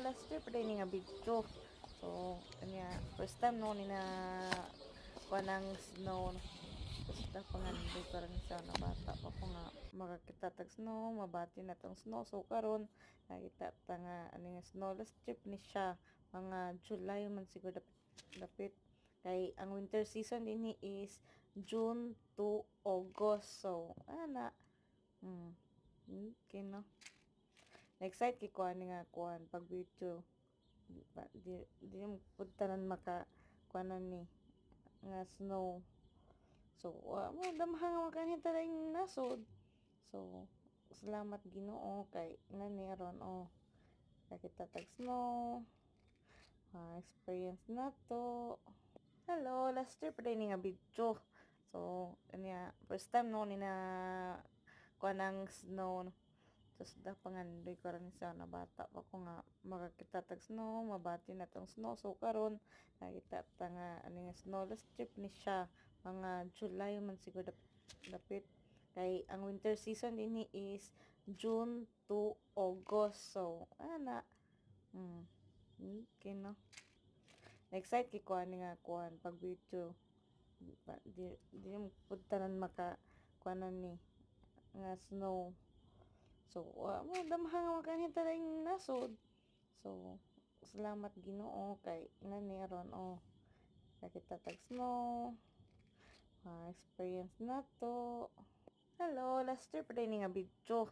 last trip pa din nga video. So, kanya, first time no, ni na kuha ng snow. Basta pangandoy pa rin siya na bata pa po nga makakita tag snow, mabati na tong snow. So, karon nakita ta nga ano nga snow. Last trip ni siya, mga July man siguro dapit. Kay ang winter season din is June to August. So, ana. Okay, no? Na-excite kay kuan nga kuan pag video. Di yung puntanan maka kuanan ni nga snow. So, mo damhang makanita rin nasod. So, salamat Ginoo kay nani aron nakita tag snow. Experience na to. Hello, last trip pa din nga video. So, kanya first time no ni na kuha ng snow. Tapos pangandoy ko rin siya na bata pa ko nga makakita tag snow, mabati na tong snow. So karon nakita ta nga ano nga snow. Last trip ni siya, mga July man siguro dapit. Kay ang winter season din is June to August. So ana. Okay, no? Na-excite kay kuan nga kuan pag video. Di yung puntanan maka kuanan ni nga snow. So, mo damhang makanita rin nasod. So, salamat Ginoo kay nani aron nakita tag snow. Experience na to. Hello, last trip pa din nga video.